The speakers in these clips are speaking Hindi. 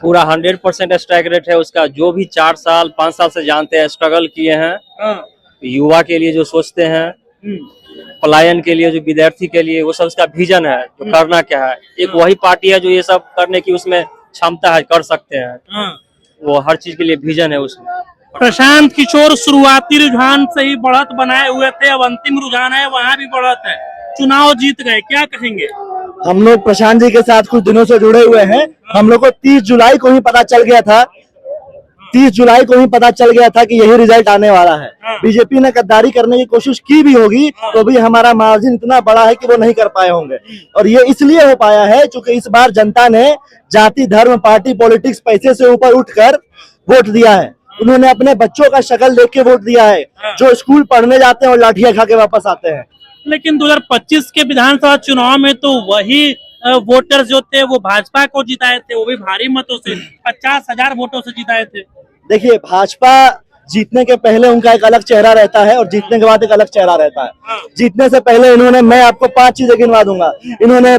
पूरा 100% स्ट्राइक रेट है उसका। जो भी 4 साल 5 साल से जानते हैं, स्ट्रगल किए हैं, युवा के लिए जो सोचते हैं, पलायन के लिए, जो विद्यार्थी के लिए, वो सब उसका विजन है, जो करना क्या है। एक वही पार्टी है जो ये सब करने की उसमें क्षमता है, कर सकते हैं। वो हर चीज के लिए विजन है उसमें। प्रशांत किशोर शुरुआती रुझान से ही बढ़त बनाए हुए थे, अब अंतिम रुझान है वहाँ भी बढ़त है, चुनाव जीत गए, क्या कहेंगे? हम लोग प्रशांत जी के साथ कुछ दिनों से जुड़े हुए हैं। हम लोग को 30 जुलाई को ही पता चल गया था, 30 जुलाई को ही पता चल गया था कि यही रिजल्ट आने वाला है। बीजेपी ने गद्दारी करने की कोशिश की भी होगी तो भी हमारा मार्जिन इतना बड़ा है कि वो नहीं कर पाए होंगे। और ये इसलिए हो पाया है क्योंकि इस बार जनता ने जाति, धर्म, पार्टी, पॉलिटिक्स, पैसे से ऊपर उठकर वोट दिया है। उन्होंने अपने बच्चों का शक्ल देख के वोट दिया है, जो स्कूल पढ़ने जाते हैं और लाठियां खा के वापस आते हैं। लेकिन 2025 के विधानसभा चुनाव में तो वही वोटर जो थे वो भाजपा को जिताए थे, वो भी भारी मतों से, 50,000 वोटों से जिताए थे। देखिए, भाजपा जीतने के पहले उनका एक अलग चेहरा रहता है और जीतने के बाद एक अलग चेहरा रहता है। जीतने से पहले इन्होंने, मैं आपको 5 चीजें गिनवा दूंगा। इन्होंने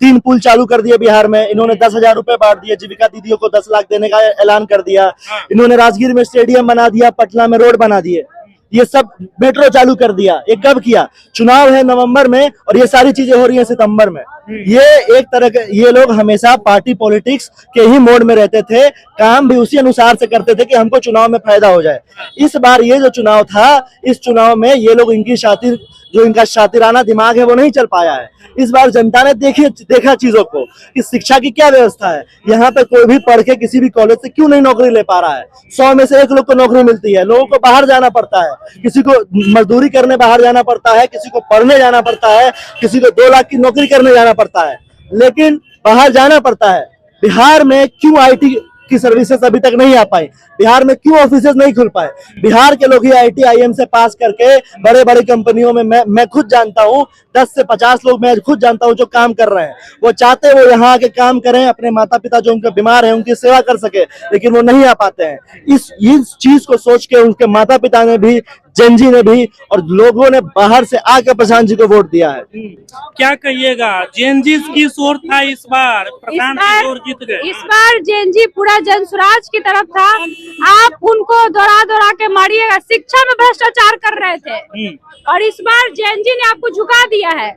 3 पुल चालू कर दिए बिहार में। इन्होंने 10,000 रुपए बांट दिए, जीविका दीदियों को 10 लाख देने का ऐलान कर दिया। इन्होंने राजगीर में स्टेडियम बना दिया, पटना में रोड बना दिए, ये सब, मेट्रो चालू कर दिया। ये कब किया? चुनाव है नवंबर में और ये सारी चीजें हो रही है सितंबर में। ये एक तरह के, ये लोग हमेशा पार्टी पॉलिटिक्स के ही मोड में रहते थे, काम भी उसी अनुसार से करते थे कि हमको चुनाव में फायदा हो जाए। इस बार ये जो चुनाव था, इस चुनाव में ये लोग, इनकी शातिर, जो इनका शातिराना दिमाग है वो नहीं चल पाया है। इस बार जनता ने देखा चीजों को कि शिक्षा की क्या व्यवस्था है। यहाँ पे कोई भी पढ़ के किसी भी कॉलेज से क्यों नहीं नौकरी ले पा रहा है। 100 में से 1 लोग को नौकरी मिलती है। लोगों को बाहर जाना पड़ता है, किसी को मजदूरी करने बाहर जाना पड़ता है, किसी को पढ़ने जाना पड़ता है, किसी को 2 लाख की नौकरी करने जाना पड़ता है, लेकिन बाहर जाना पड़ता है। बिहार में क्यों आईटी की सर्विसेज अभी तक नहीं आ पाई? बिहार में क्यों ऑफिसेज नहीं खुल पाए? बिहार के लोग ही आईटी आईएम से पास करके बड़े बड़े कंपनियों में, मैं खुद जानता हूँ, 10 से 50 लोग मैं खुद जानता हूँ जो काम कर रहे हैं। वो चाहते हैं वो यहाँ आके काम करें, अपने माता पिता जो उनके बीमार हैं उनकी सेवा कर सके, लेकिन वो नहीं आ पाते हैं। इस चीज को सोच के उनके माता पिता ने भी, जनजी ने भी और लोगों ने बाहर से आकर प्रशांत जी को वोट दिया है। क्या कहिएगा? जेनजी की शोर था इस बार, प्रशांत किशोर जीत गए। इस बार जेनजी पूरा जनसुराज की तरफ था। आप उनको दोहरा के मारिएगा, शिक्षा में भ्रष्टाचार कर रहे थे और इस बार जेनजी ने आपको झुका दिया है।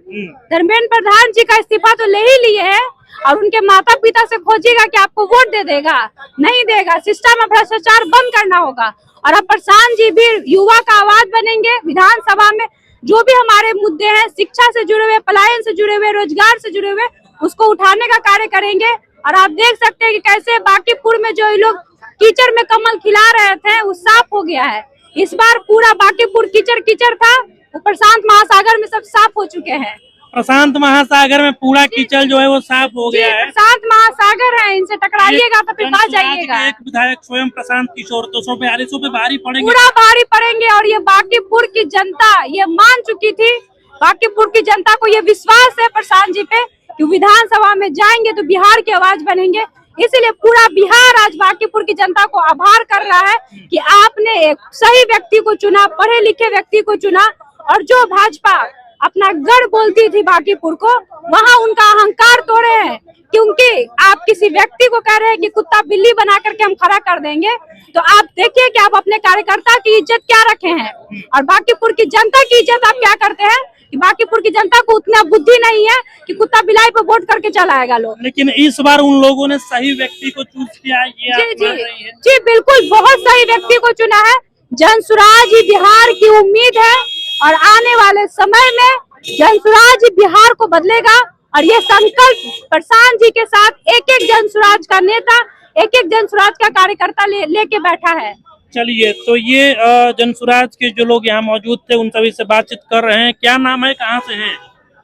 धर्मेंद्र प्रधान जी का इस्तीफा तो ले ही लिए है और उनके माता पिता से खोजिएगा कि आपको वोट दे देगा, नहीं देगा। शिक्षा में भ्रष्टाचार बंद करना होगा और अब प्रशांत जी भी युवा का आवाज बनेंगे। विधानसभा में जो भी हमारे मुद्दे हैं, शिक्षा से जुड़े हुए, पलायन से जुड़े हुए, रोजगार से जुड़े हुए, उसको उठाने का कार्य करेंगे। और आप देख सकते हैं कि कैसे बांकीपुर में जो लोग कीचड़ में कमल खिला रहे थे वो साफ हो गया है। इस बार पूरा बांकीपुर कीचड़ था, वो प्रशांत महासागर में सब साफ हो चुके हैं। प्रशांत महासागर में पूरा कीचड़ जो है वो साफ हो गया है। प्रशांत महासागर है, इनसे टकराइएगा तो फिर बात जाइएगा। एक विधायक स्वयं प्रशांत किशोर 242 पे भारी पड़ेंगे, पूरा भारी पड़ेंगे। और ये बांकीपुर की जनता ये मान चुकी थी, बांकीपुर की जनता को ये विश्वास है प्रशांत जी पे कि विधानसभा में जाएंगे तो बिहार की आवाज बनेंगे। इसलिए पूरा बिहार आज बांकीपुर की जनता को आभार कर रहा है कि आपने एक सही व्यक्ति को चुना, पढ़े लिखे व्यक्ति को चुना। और जो भाजपा अपना गढ़ बोलती थी बांकीपुर को, वहाँ उनका अहंकार तोड़े हैं, क्योंकि आप किसी व्यक्ति को कह रहे हैं कि कुत्ता बिल्ली बना करके हम खड़ा कर देंगे। तो आप देखिए कि आप अपने कार्यकर्ता की इज्जत क्या रखे हैं और बांकीपुर की जनता की इज्जत आप क्या करते हैं कि बांकीपुर की जनता को उतना बुद्धि नहीं है कि कुत्ता बिलाई पे वोट करके चलाएगा लोग। लेकिन इस बार उन लोगों ने सही व्यक्ति को चूज किया है। जी बिल्कुल, बहुत सही व्यक्ति को चुना है। जनसुराज ही बिहार की उम्मीद है और आने वाले समय में जनसुराज ही बिहार को बदलेगा। और ये संकल्प प्रशांत जी के साथ एक एक जनसुराज का नेता, एक एक जनसुराज का कार्यकर्ता लेके बैठा है। चलिए, तो ये जनसुराज के जो लोग यहाँ मौजूद थे उन सभी से बातचीत कर रहे हैं। क्या नाम है, कहाँ से हैं?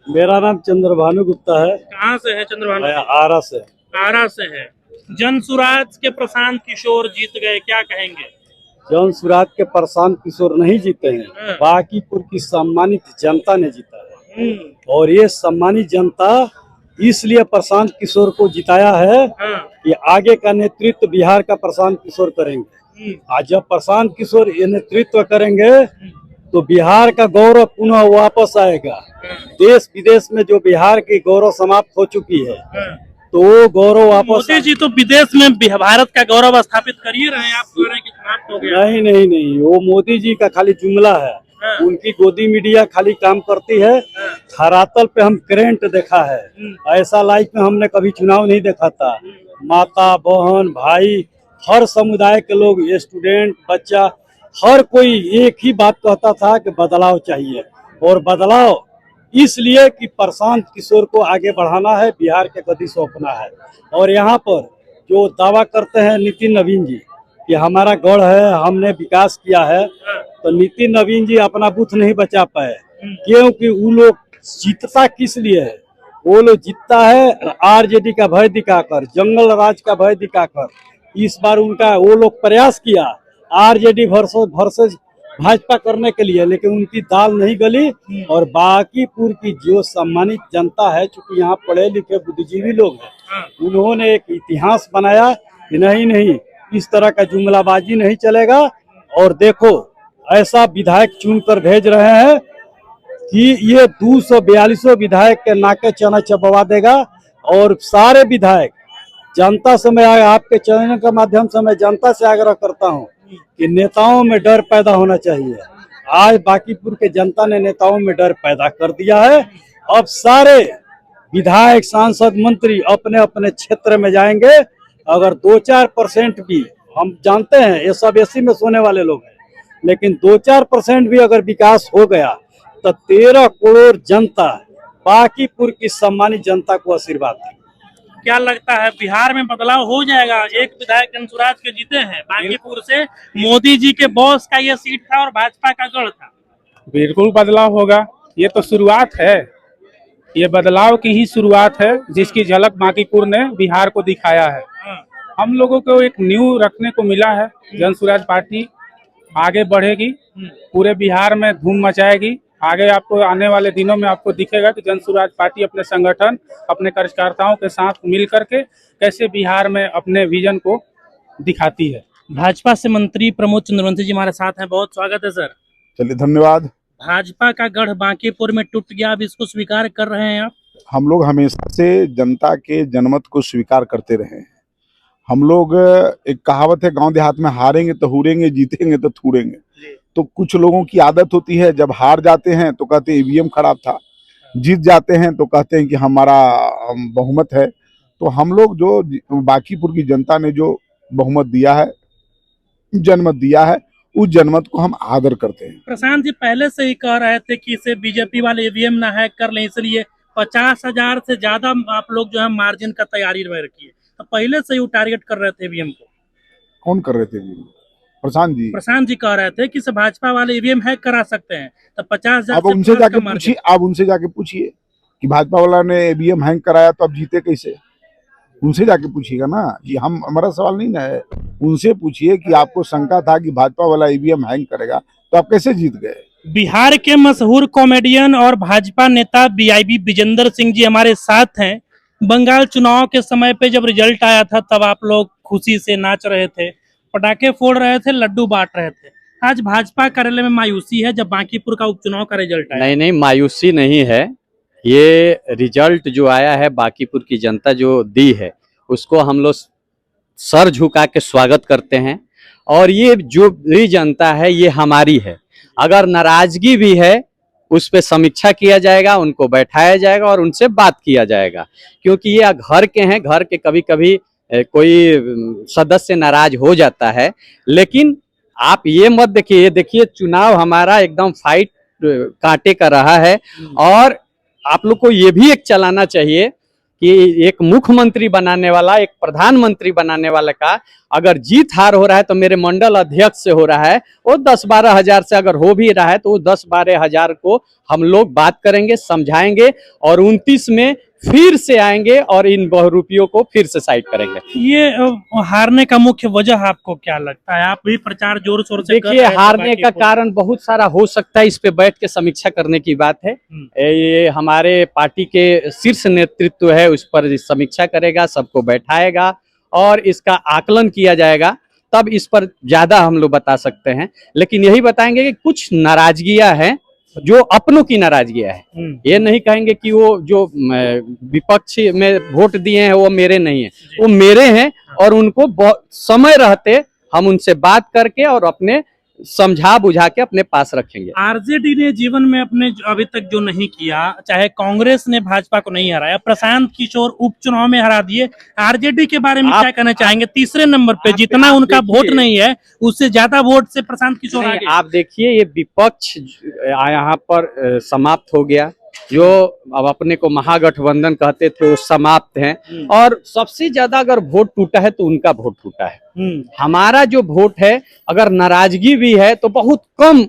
मेरा नाम चंद्रभानु गुप्ता है। कहाँ से है चंद्रभानु? आरा से। आरा से है। जनसुराज के प्रशांत किशोर जीत गए, क्या कहेंगे? जनसुराज के प्रशांत किशोर नहीं जीते हैं, बांकीपुर की सम्मानित जनता ने जीता है। और ये सम्मानित जनता इसलिए प्रशांत किशोर को जिताया है कि आगे का नेतृत्व बिहार का प्रशांत किशोर करेंगे। आज जब प्रशांत किशोर ये नेतृत्व करेंगे तो बिहार का गौरव पुनः वापस आएगा। देश विदेश में जो बिहार की गौरव समाप्त हो चुकी है, तो वो गौरव वापस मोदी जी तो विदेश में भारत का गौरव स्थापित कर ही रहे हैं, आप कह रहे हैं कि समाप्त हो गया। नहीं नहीं नहीं, वो मोदी जी का खाली जुमला है। उनकी गोदी मीडिया खाली काम करती है। धरातल पे हम करंट देखा है, ऐसा लाइफ में हमने कभी चुनाव नहीं देखा था। माता बहन भाई हर समुदाय के लोग, स्टूडेंट बच्चा, हर कोई एक ही बात कहता था कि बदलाव चाहिए। और बदलाव इसलिए कि प्रशांत किशोर को आगे बढ़ाना है, बिहार के गति सौंपना है। और यहाँ पर जो दावा करते हैं नितिन नवीन जी कि हमारा गढ़ है, हमने विकास किया है, तो नितिन नवीन जी अपना बूथ नहीं बचा पाए। क्योंकि वो लोग जीतता किस लिए है? वो लोग जीतता है आरजेडी का भय दिखाकर, जंगल राज का भय दिखाकर। इस बार उनका वो लोग प्रयास किया आरजेडी वर्सेस भाजपा करने के लिए, लेकिन उनकी दाल नहीं गली। और बांकीपुर की जो सम्मानित जनता है, चूंकि यहाँ पढ़े लिखे बुद्धिजीवी लोग हैं, उन्होंने एक इतिहास बनाया कि नहीं इस तरह का जुमलाबाजी नहीं चलेगा। और देखो ऐसा विधायक चुनकर भेज रहे हैं कि ये 242 विधायक के नाके चना चबवा देगा। और सारे विधायक जनता से मैं आपके चैनल के माध्यम से मैं जनता से आग्रह करता हूं कि नेताओं में डर पैदा होना चाहिए। आज बांकीपुर के जनता ने नेताओं में डर पैदा कर दिया है। अब सारे विधायक सांसद मंत्री अपने अपने क्षेत्र में जाएंगे। अगर 2-4% भी, हम जानते हैं ये सब एसी में सोने वाले लोग हैं, लेकिन 2-4% भी अगर विकास हो गया तो 13 करोड़ जनता बांकीपुर की सम्मानित जनता को आशीर्वाद देगी। क्या लगता है बिहार में बदलाव हो जाएगा? एक विधायक जनसुराज के जीते हैं बांकीपुर से, मोदी जी के बॉस का ये सीट था और भाजपा का गढ़ था। बिल्कुल बदलाव होगा, ये तो शुरुआत है, ये बदलाव की ही शुरुआत है जिसकी झलक बांकीपुर ने बिहार को दिखाया है। हम लोगों को एक न्यू रखने को मिला है। जनसुराज पार्टी आगे बढ़ेगी, पूरे बिहार में धूम मचाएगी। आगे आपको आने वाले दिनों में आपको दिखेगा कि जनसुराज पार्टी अपने संगठन, अपने कार्यकर्ताओं के साथ मिल करके कैसे बिहार में अपने विजन को दिखाती है। भाजपा से मंत्री प्रमोद चंद्रवंशी जी हमारे साथ हैं, बहुत स्वागत है सर। चलिए धन्यवाद। भाजपा का गढ़ बांकीपुर में टूट गया, अब इसको स्वीकार कर रहे हैं आप? हम लोग हमेशा से जनता के जनमत को स्वीकार करते रहे हैं। हम लोग, एक कहावत है गांव देहात में, हारेंगे तो हुरेंगे, जीतेंगे तो थूरेंगे। तो कुछ लोगों की आदत होती है, जब हार जाते हैं तो कहते हैं ईवीएम खराब था, जीत जाते हैं तो कहते हैं कि हमारा बहुमत है। तो हम लोग जो बांकीपुर की जनता ने जो बहुमत दिया है, जनमत दिया है, उस जनमत को हम आदर करते हैं। प्रशांत जी पहले से ही कह रहे थे कि इसे बीजेपी वाले ईवीएम ना हैक कर लें, इसलिए 50,000 से ज्यादा आप लोग जो है मार्जिन का तैयारी में रखिए। तो पहले से ही वो टारगेट कर रहे थे ईवीएम को। कौन कर रहे थे? प्रशांत जी कह रहे थे कि इसे भाजपा वाले ईवीएम हैक करा सकते हैं, तो 50,000 आप उनसे जाके पूछिए, आप उनसे जाके पूछिए कि भाजपा वाला ने ईवीएम हैंग कराया तो अब जीते कैसे। उनसे जाके पूछिएगा ना, ये हम हमारा सवाल नहीं ना है। उनसे पूछिए कि आपको शंका था कि भाजपा वाला ईवीएम हैंग करेगा तो आप कैसे जीत गए। बिहार के मशहूर कॉमेडियन और भाजपा नेता बीआईबी विजेंद्र सिंह जी हमारे साथ हैं। बंगाल चुनाव के समय पे जब रिजल्ट आया था तब आप लोग खुशी से नाच रहे थे, पटाखे फोड़ रहे थे, लड्डू बांट रहे थे। आज भाजपा कार्यालय में मायूसी है जब बांकीपुर का उपचुनाव का रिजल्ट आया। नहीं, मायूसी नहीं है। ये रिजल्ट जो आया है, बांकीपुर की जनता जो दी है, उसको हम लोग सर झुका के स्वागत करते हैं। और ये जो भी जनता है ये हमारी है। अगर नाराजगी भी है उस पे समीक्षा किया जाएगा, उनको बैठाया जाएगा और उनसे बात किया जाएगा, क्योंकि ये घर के हैं। घर के कभी कभी कोई सदस्य नाराज हो जाता है, लेकिन आप ये मत देखिए, ये देखिए चुनाव हमारा एकदम फाइट कांटे का रहा है। और आप लोग को ये भी एक चलाना चाहिए कि एक मुख्यमंत्री बनाने वाला, एक प्रधानमंत्री बनाने वाले का अगर जीत हार हो रहा है तो मेरे मंडल अध्यक्ष से हो रहा है, वो 10-12 हजार से अगर हो भी रहा है तो वो 10-12 हजार को हम लोग बात करेंगे, समझाएंगे और 29 में फिर से आएंगे और इन बहुरूपियों को फिर से साइड करेंगे। ये हारने का मुख्य वजह आपको क्या लगता है? आप भी प्रचार जोर शोर से देखिए, हारने का कारण बहुत सारा हो सकता है, इस पे बैठ के समीक्षा करने की बात है। ये हमारे पार्टी के शीर्ष नेतृत्व है, उस पर समीक्षा करेगा, सबको बैठाएगा और इसका आकलन किया जाएगा, तब इस पर ज्यादा हम लोग बता सकते हैं। लेकिन यही बताएंगे कि कुछ नाराजगियां हैं जो अपनों की नाराजगी है। ये नहीं कहेंगे कि वो जो विपक्ष में वोट दिए हैं वो मेरे नहीं है, वो मेरे हैं और उनको समय रहते हम उनसे बात करके और अपने समझा बुझा के अपने पास रखेंगे। आरजेडी ने जीवन में अपने अभी तक जो नहीं किया, चाहे कांग्रेस ने भाजपा को नहीं हराया, प्रशांत किशोर उपचुनाव में हरा दिए, आरजेडी के बारे में क्या कहना चाहेंगे? तीसरे नंबर पे, जितना उनका वोट नहीं है उससे ज्यादा वोट से प्रशांत किशोर आगे। आप देखिए ये विपक्ष यहाँ पर समाप्त हो गया, जो अब अपने को महागठबंधन कहते थे वो समाप्त हैं और सबसे ज्यादा अगर वोट टूटा है तो उनका वोट टूटा है। हमारा जो वोट है अगर नाराजगी भी है तो बहुत कम,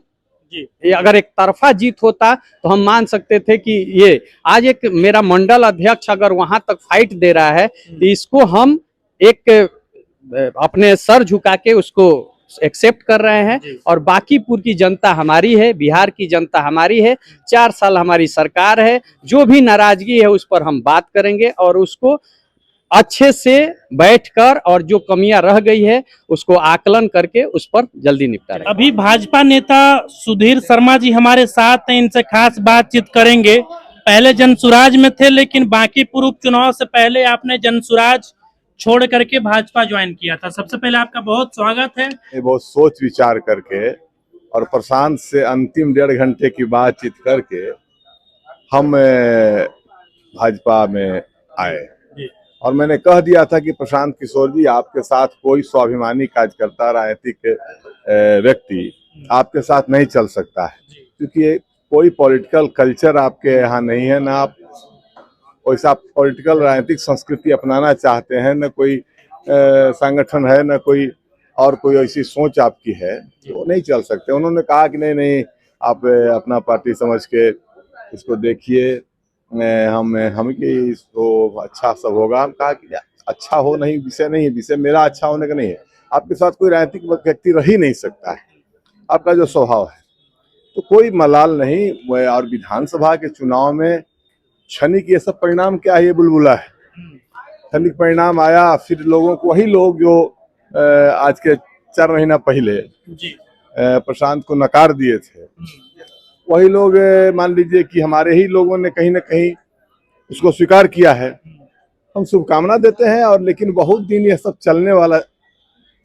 ये अगर एक तरफा जीत होता तो हम मान सकते थे कि ये आज एक मेरा मंडल अध्यक्ष अगर वहां तक फाइट दे रहा है तो इसको हम एक अपने सर झुका के उसको एक्सेप्ट कर रहे हैं और बाकीपुर की जनता हमारी है, बिहार की जनता हमारी है, 4 साल हमारी सरकार है, जो भी नाराजगी है उस पर हम बात करेंगे और उसको अच्छे से बैठकर और जो कमियां रह गई है उसको आकलन करके उस पर जल्दी निपटाएंगे। अभी भाजपा नेता सुधीर शर्मा जी हमारे साथ हैं, इनसे खास बातचीत करेंगे। पहले जनसुराज में थे लेकिन बांकीपुर उपचुनाव से पहले आपने जनसुराज छोड़ करके भाजपा ज्वाइन किया था। सबसे पहले आपका बहुत स्वागत है। बहुत सोच विचार करके और प्रशांत से अंतिम 1.5 घंटे की बातचीत करके हम भाजपा में आए और मैंने कह दिया था कि प्रशांत किशोर जी आपके साथ कोई स्वाभिमानी कार्यकर्ता राजनीतिक व्यक्ति आपके साथ नहीं चल सकता है, क्योंकि कोई पॉलिटिकल कल्चर आपके यहाँ नहीं है, ना आप वैसा पॉलिटिकल राजनीतिक संस्कृति अपनाना चाहते हैं, न कोई संगठन है, न कोई और कोई ऐसी सोच आपकी है, वो नहीं चल सकते। उन्होंने कहा कि नहीं आप अपना पार्टी समझ के इसको देखिए, हम कि इसको अच्छा सब होगा। हम कहा कि अच्छा हो नहीं विषय नहीं है, विषय मेरा अच्छा होने का नहीं है, आपके साथ कोई राजनीतिक व्यक्ति रह ही नहीं सकता है, आपका जो स्वभाव है, तो कोई मलाल नहीं। और विधानसभा के चुनाव में क्षणिक ये सब परिणाम क्या है, ये बुलबुला है। क्षणिक परिणाम आया, फिर लोगों को वही लोग जो आज के 4 महीना पहले प्रशांत को नकार दिए थे, वही लोग मान लीजिए कि हमारे ही लोगों ने कहीं ना कहीं उसको स्वीकार किया है। हम शुभकामना देते हैं और लेकिन बहुत दिन ये सब चलने वाला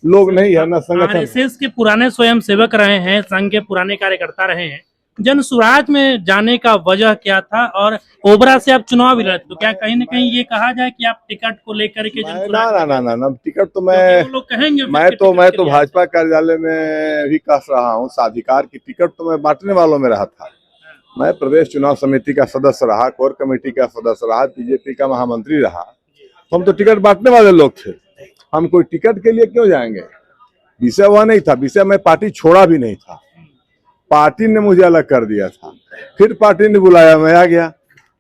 लोग नहीं है ना संगठन। आरएसएस के पुराने स्वयं सेवक रहे हैं, संघ के पुराने कार्यकर्ता रहे हैं, जनसुराज में जाने का वजह क्या था और ओबरा से आप चुनाव भी लड़े, तो क्या कहीं ना कहीं ये कहा जाए कि आप टिकट को लेकर के ना टिकट तो मैं लोग कहेंगे मैं तो भाजपा कार्यालय में भी कह रहा हूँ, साधिकार की टिकट तो मैं बांटने वालों में रहा था। मैं प्रदेश चुनाव समिति का सदस्य रहा, कोर कमेटी का सदस्य रहा, बीजेपी का महामंत्री रहा, तो हम तो टिकट बांटने वाले लोग थे। हम कोई टिकट के लिए क्यों जाएंगे, विषय वह नहीं था। विषय मैं पार्टी छोड़ा भी नहीं था, पार्टी ने मुझे अलग कर दिया था, फिर पार्टी ने बुलाया, मैं आ गया।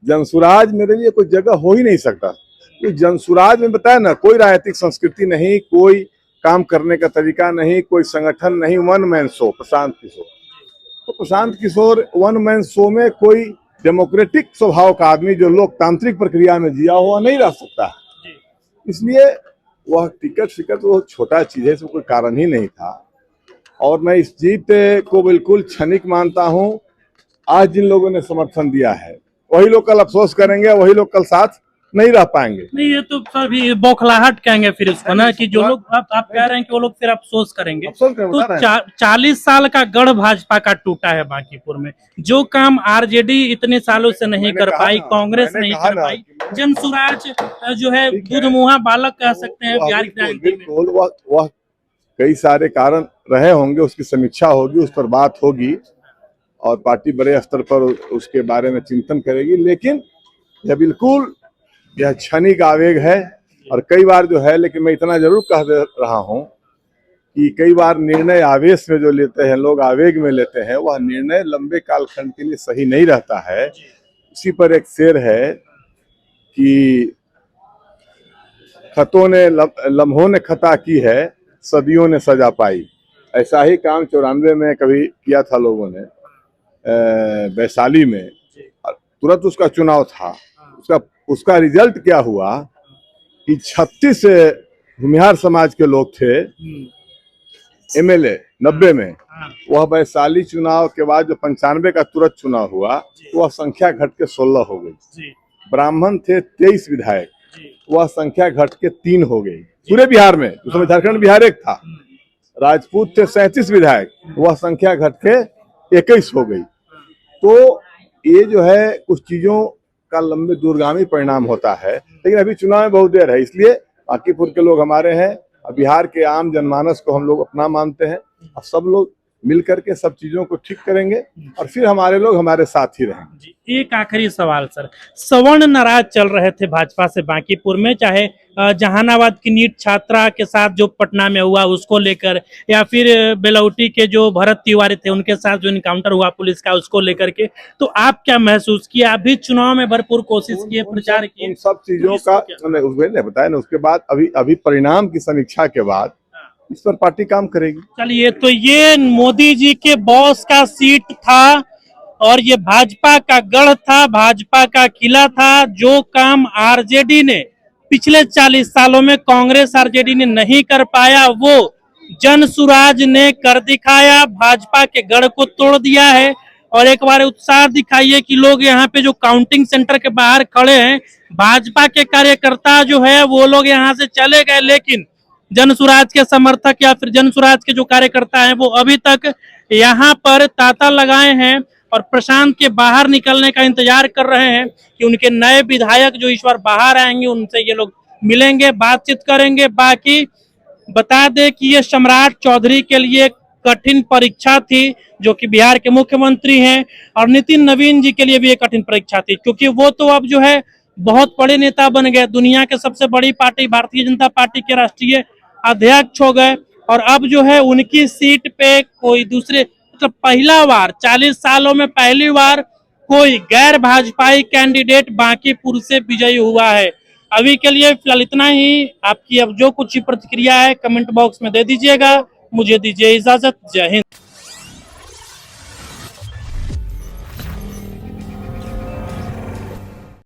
जनसुराज मेरे लिए कोई जगह हो ही नहीं सकता, तो जनसुराज में बताया ना, कोई राजनीतिक संस्कृति नहीं, कोई काम करने का तरीका नहीं, कोई संगठन नहीं, one man show Prashant Kishor. तो Prashant Kishor one man show में कोई डेमोक्रेटिक स्वभाव का आदमी जो लोकतांत्रिक प्रक्रिया में जिया हुआ नहीं रह सकता है, इसलिए वह टिकट फिकट वो छोटा चीज है, इसमें कोई कारण ही नहीं था। और मैं इस जीत को बिल्कुल क्षणिक मानता हूं। आज जिन लोगों ने समर्थन दिया है वही लोग कल अफसोस करेंगे, वही लोग कल साथ नहीं रह पाएंगे। नहीं, ये तो सभी बौखलाहट कहेंगे फिर इसको ना, कि जो लोग आप कह रहे हैं कि वो लोग फिर अफसोस करेंगे। तो 40 साल का गढ़ भाजपा का टूटा है बांकीपुर में, जो काम आरजेडी इतने सालों से नहीं कर पाई, कांग्रेस नहीं कर पाई, जनसुराज जो है दूधमुहा बालक कह सकते हैं बिहार की राजनीति में। वह कई सारे कारण रहे होंगे, उसकी समीक्षा होगी, उस पर बात होगी और पार्टी बड़े स्तर पर उसके बारे में चिंतन करेगी। लेकिन यह बिल्कुल यह क्षणिक आवेग है और कई बार जो है, लेकिन मैं इतना जरूर कह दे रहा हूं कि कई बार निर्णय आवेश में जो लेते हैं लोग, आवेग में लेते हैं, वह निर्णय लंबे कालखंड के लिए सही नहीं रहता है। उसी पर एक शेर है कि खतों ने लम्हों ने खता की है, सदियों ने सजा पाई। ऐसा ही काम 94 में कभी किया था लोगों ने वैशाली में, तुरंत उसका चुनाव था। उसका रिजल्ट क्या हुआ कि 36 भूमिहार समाज के लोग थे एमएलए, 90 में, वह वैशाली चुनाव के बाद जो 95 का तुरंत चुनाव हुआ, वह संख्या घट के 16 हो गई। ब्राह्मण थे 23 विधायक, वह संख्या घट के 3 हो गई पूरे बिहार में। उस समय झारखंड बिहार एक था। राजपूत थे 37 विधायक, वह संख्या घट के 21 हो गई। तो ये जो है कुछ चीजों का लंबे दूरगामी परिणाम होता है, लेकिन अभी चुनाव में बहुत देर है, इसलिए बांकीपुर के लोग हमारे हैं, बिहार के आम जनमानस को हम लोग अपना मानते हैं, और सब लोग मिल करके सब चीजों को ठीक करेंगे और फिर हमारे लोग हमारे साथ ही रहेंगे। एक आखिरी सवाल सर, सवर्ण नाराज चल रहे थे भाजपा से बांकीपुर में, चाहे जहानाबाद की नीट छात्रा के साथ जो पटना में हुआ उसको लेकर, या फिर बेलौटी के जो भरत तिवारी थे उनके साथ जो इनकाउंटर हुआ पुलिस का उसको लेकर के, तो आप क्या महसूस किए? आप भी चुनाव में भरपूर कोशिश किए, प्रचार किए, उन सब चीजों का मैंने बताया ना। उसके बाद अभी परिणाम की समीक्षा के बाद इस पर पार्टी काम करेगी। चलिए, तो ये मोदी जी के बॉस का सीट था और ये भाजपा का गढ़ था, भाजपा का किला था। जो काम आरजेडी ने पिछले 40 सालों में कांग्रेस आरजेडी ने नहीं कर पाया, वो जनसुराज ने कर दिखाया। भाजपा के गढ़ को तोड़ दिया है। और एक बार उत्साह दिखाइए कि लोग यहाँ पे जो काउंटिंग सेंटर के बाहर खड़े हैं, भाजपा के कार्यकर्ता जो है वो लोग यहाँ से चले गए, लेकिन जनसुराज के समर्थक या फिर जनसुराज के जो कार्यकर्ता हैं वो अभी तक यहाँ पर तांता लगाए हैं और प्रशांत के बाहर निकलने का इंतजार कर रहे हैं कि उनके नए विधायक जो इस बार बाहर आएंगे उनसे ये लोग मिलेंगे, बातचीत करेंगे। बाकी बता दें कि ये सम्राट चौधरी के लिए कठिन परीक्षा थी, जो कि बिहार के मुख्यमंत्री हैं, और नितिन नवीन जी के लिए भी एक कठिन परीक्षा थी, क्योंकि वो तो अब जो है बहुत बड़े नेता बन गए। दुनिया के सबसे बड़ी पार्टी भारतीय जनता पार्टी के राष्ट्रीय अध्यक्ष हो गए, और अब जो है उनकी सीट पे कोई दूसरे, मतलब पहला बार 40 सालों में पहली बार कोई गैर भाजपाई कैंडिडेट बांकीपुर से विजयी हुआ है। अभी के लिए फिलहाल इतना ही। आपकी अब जो कुछ प्रतिक्रिया है कमेंट बॉक्स में दे दीजिएगा। मुझे दीजिए इजाजत। जय हिंद।